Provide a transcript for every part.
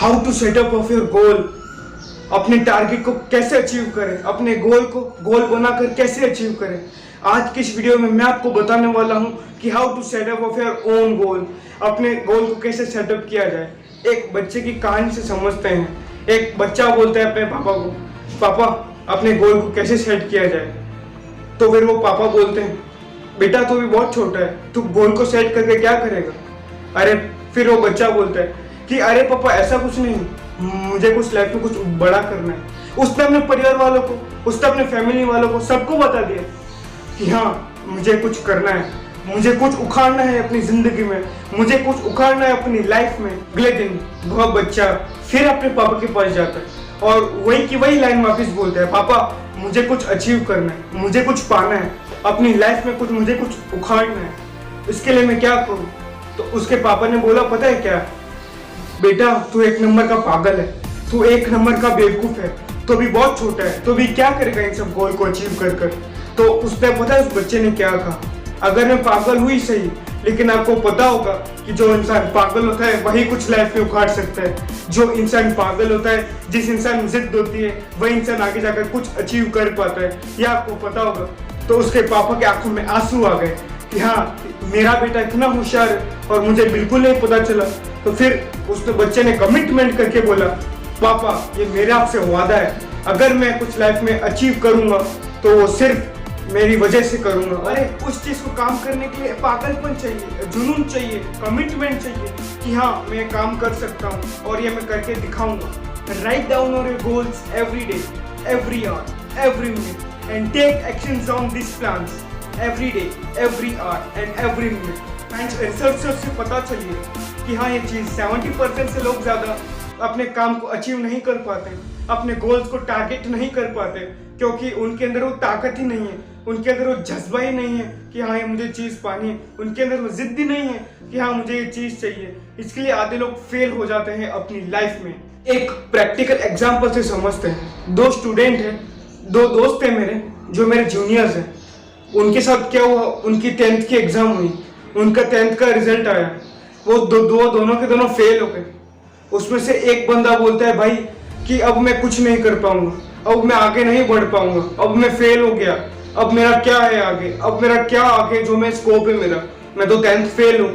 How to set up of your goal, अपने target को कैसे अचीव करें, अपने गोल को गोल बनाकर कैसे अचीव करें। आज की इस वीडियो में मैं आपको बताने वाला हूं कि how to set up of your own goal, अपने गोल को कैसे सेटअप किया जाए। एक बच्चे की कहानी से समझते हैं। एक बच्चा बोलता है अपने पापा को, पापा अपने गोल को कैसे सेट किया जाए। तो फिर वो पापा बोलते हैं, बेटा तू भी बहुत छोटा है, तू गोल को सेट करके क्या करेगा। अरे फिर वो बच्चा बोलता है कि अरे पापा ऐसा कुछ नहीं, मुझे कुछ लाइफ में कुछ बड़ा करना है। उसने अपने परिवार वालों को, उसने अपने फैमिली वालों को, सबको बता दिया कि हाँ मुझे कुछ करना है, मुझे कुछ उखाड़ना है अपनी जिंदगी में, मुझे कुछ उखाड़ना है अपनी लाइफ में। अगले दिन वह बच्चा फिर अपने पापा के पास जाता है और वही की वही लाइन वापस बोलता है, पापा मुझे कुछ अचीव करना है, मुझे कुछ पाना है अपनी लाइफ में, कुछ मुझे कुछ उखाड़ना है, इसके लिए मैं क्या करूं। तो उसके पापा ने बोला, पता है क्या बेटा, तू एक नंबर का पागल है, तू एक नंबर का बेवकूफ है, तो भी बहुत छोटा है, तो भी क्या करेगा इन सब गोल को अचीव कर कर। तो उसने पता है उस बच्चे ने क्या कहा, अगर मैं पागल हुई सही, लेकिन आपको पता होगा कि जो इंसान पागल होता है वही कुछ लाइफ में उखाड़ सकता है। जो इंसान पागल होता है, जिस इंसान में जिद होती है, वही इंसान आगे जाकर कुछ अचीव कर पाता है, यह आपको पता होगा। तो उसके पापा के आंखों में आंसू आ गए कि हाँ मेरा बेटा इतना होशियार है और मुझे बिल्कुल नहीं पता चला। तो फिर उसने बच्चे ने कमिटमेंट करके बोला, पापा ये मेरे आपसे वादा है, अगर मैं कुछ लाइफ में अचीव करूंगा तो वो सिर्फ मेरी वजह से करूंगा। अरे उस चीज को काम करने के लिए पागलपन चाहिए, जुनून चाहिए, कमिटमेंट चाहिए कि हाँ मैं काम कर सकता हूँ और ये मैं करके दिखाऊंगा। Write down on your goals every day, every hour, every minute and take actions on this plans every day, every hour and every minute. Science research से पता चलिए कि हाँ ये चीज 70% से लोग ज्यादा अपने काम को अचीव नहीं कर पाते, अपने गोल्स को टारगेट नहीं कर पाते, क्योंकि उनके अंदर वो ताकत ही नहीं है, उनके अंदर वो जज्बा ही नहीं है कि हाँ ये मुझे चीज पानी है, उनके अंदर वो जिद ही नहीं है कि हाँ मुझे ये चीज चाहिए। इसके लिए आधे लोग फेल हो जाते हैं अपनी लाइफ में। एक प्रैक्टिकल एग्जांपल से समझते हैं। दो स्टूडेंट हैं, दो दोस्त हैं मेरे, जो मेरे जूनियर्स हैं। उनके साथ क्या हुआ, उनकी 10th की एग्जाम हुई, उनका 10th का रिजल्ट आया, वो दोनों के दोनों फेल हो गए। उसमें से एक बंदा बोलता है भाई कि अब मैं कुछ नहीं कर पाऊंगा, अब मैं आगे नहीं बढ़ पाऊंगा, अब मैं फेल हो गया, अब मेरा क्या है आगे, अब मेरा क्या आगे जो मैं स्कोप है मेरा, मैं तो 10th फेल हूँ,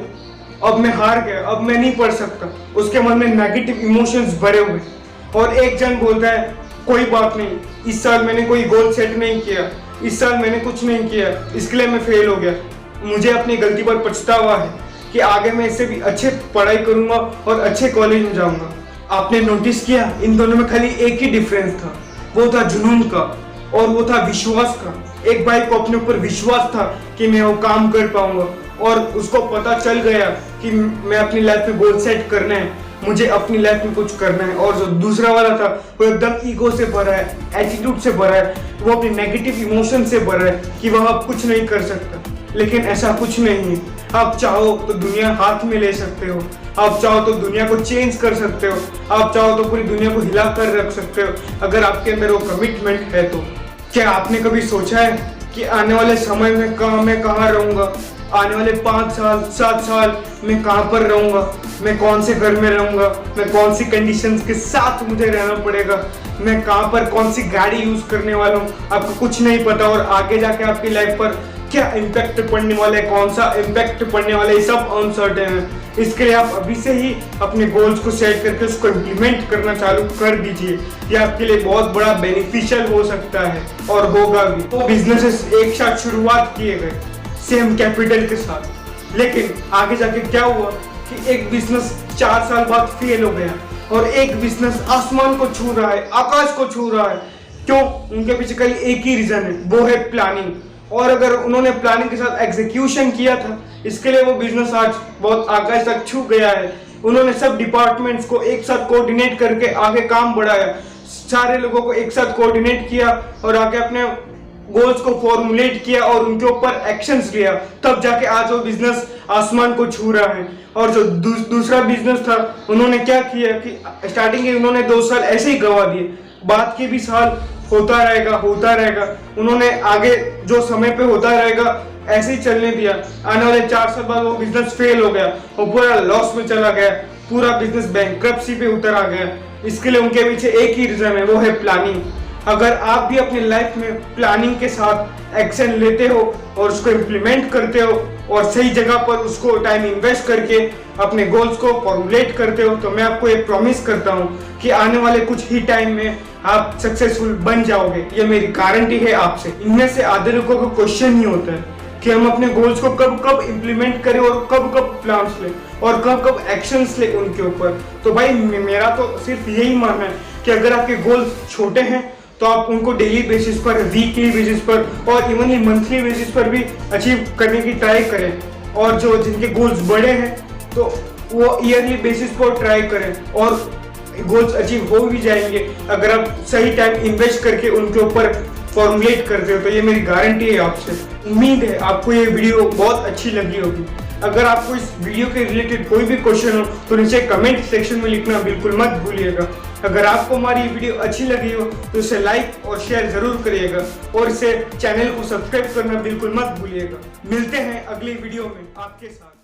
अब मैं हार गया, अब मैं नहीं पढ़ सकता। उसके मन में नेगेटिव इमोशंस भरे हुए। और एक जन बोलता है कोई बात नहीं, इस साल मैंने कोई गोल सेट नहीं किया, इस साल मैंने कुछ नहीं किया, इसके लिए मैं फेल हो गया, मुझे अपनी गलती पर पछतावा है कि आगे मैं इससे भी अच्छे पढ़ाई करूंगा और अच्छे कॉलेज में जाऊंगा। आपने नोटिस किया इन दोनों में खाली एक ही डिफरेंस था, वो था जुनून का और वो था विश्वास का। एक भाई को अपने ऊपर विश्वास था कि मैं वो काम कर पाऊंगा और उसको पता चल गया कि मैं अपनी लाइफ में गोल सेट करना है, मुझे अपनी लाइफ में कुछ करना है। और जो दूसरा वाला था वो एकदम ईगो से भरा है, एटीट्यूड से भरा है, वो अपने नेगेटिव इमोशन से भरा है कि वह अब कुछ नहीं कर सकता। लेकिन ऐसा कुछ नहीं है। आप चाहो तो दुनिया हाथ में ले सकते हो, आप चाहो तो दुनिया को चेंज कर सकते हो, आप चाहो तो पूरी दुनिया को हिला कर रख सकते हो, अगर आपके अंदर वो कमिटमेंट है तो। क्या आपने कभी सोचा है कि आने वाले समय में मैं कहाँ रहूंगा, आने वाले 5 साल 7 साल मैं कहाँ पर रहूंगा, मैं कौन से घर में रहूंगा, मैं कौन सी कंडीशंस के साथ मुझे रहना पड़ेगा, मैं कहाँ पर कौन सी गाड़ी यूज करने वाला हूँ, आपको कुछ नहीं पता। और आगे जाके आपकी लाइफ पर क्या इम्पैक्ट पड़ने वाला है, कौन सा इम्पैक्ट पड़ने वाला है, ये सब अनसर्टेन है। इसके लिए आप अभी से ही अपने गोल्स को सेट करके उसको इम्प्लीमेंट करना चालू कर दीजिए। ये आपके लिए बहुत बड़ा बेनिफिशियल हो सकता है और होगा भी। तो बिजनेसेस एक साथ शुरुआत किए गए सेम कैपिटल के साथ, लेकिन आगे जाके क्या हुआ कि एक बिजनेस 4 साल बाद फेल हो गया और एक बिजनेस आसमान को छू रहा है, आकाश को छू रहा है। क्यों? उनके पीछे खाली एक ही रीजन है, वो है प्लानिंग। और अगर उन्होंने प्लानिंग के साथ एग्जीक्यूशन किया था, इसके लिए वो बिजनेस आज बहुत आकाश तक छू गया है। उन्होंने सब डिपार्टमेंट्स को एक साथ कोऑर्डिनेट करके आगे काम बढ़ाया, सारे लोगों को एक साथ कोऑर्डिनेट किया और आगे अपने गोल्स को फॉर्मुलेट किया और उनके ऊपर एक्शंस लिया, तब जाके आज वो बिजनेस आसमान को छू रहा है। और जो दूसरा बिजनेस था, उन्होंने क्या किया कि स्टार्टिंग में उन्होंने 2 साल ऐसे ही गवा दिए, बाद के भी साल होता रहेगा। उन्होंने आगे जो समय पे होता रहेगा ऐसे ही चलने दिया। आने वाले 4 साल बाद वो बिजनेस फेल हो गया, वो पूरा लॉस में चला गया। पूरा बिजनेस बैंक्रप्सी पे उतर आ गया। इसके लिए उनके पीछे एक ही रीजन है, वो है प्लानिंग। अगर आप भी अपनी लाइफ में प्लानिंग के साथ एक्शन लेते हो और उसको इम्प्लीमेंट करते हो और सही जगह पर उसको टाइम इन्वेस्ट करके अपने गोल्स को फॉर्मुलेट करते हो, तो मैं आपको एक प्रॉमिस करता हूँ कि आने वाले कुछ ही टाइम में आप सक्सेसफुल बन जाओगे। ये मेरी गारंटी है आपसे। इनमें से आधे लोगों को क्वेश्चन ही होता है कि हम अपने गोल्स को कब कब इम्प्लीमेंट करें और कब कब प्लान्स लें और कब कब एक्शंस लें उनके ऊपर। तो भाई मेरा तो सिर्फ यही मानना है कि अगर आपके गोल्स छोटे हैं तो आप उनको डेली बेसिस पर, वीकली बेसिस पर और इवन मंथली बेसिस पर भी अचीव करने की ट्राई करें। और जो जिनके गोल्स बड़े हैं तो वो ईयरली बेसिस पर ट्राई करें और गोल्स अचीव हो भी जाएंगे अगर आप सही टाइम इन्वेस्ट करके उनके ऊपर फॉर्मुलेट करते हो। तो ये मेरी गारंटी है आपसे। उम्मीद है आपको ये वीडियो बहुत अच्छी लगी होगी। अगर आपको इस वीडियो के रिलेटेड कोई भी क्वेश्चन हो तो नीचे कमेंट सेक्शन में लिखना बिल्कुल मत भूलिएगा। अगर आपको हमारी ये वीडियो अच्छी लगी हो तो इसे लाइक और शेयर जरूर करिएगा और इसे चैनल को सब्सक्राइब करना बिल्कुल मत भूलिएगा। मिलते हैं अगली वीडियो में आपके साथ।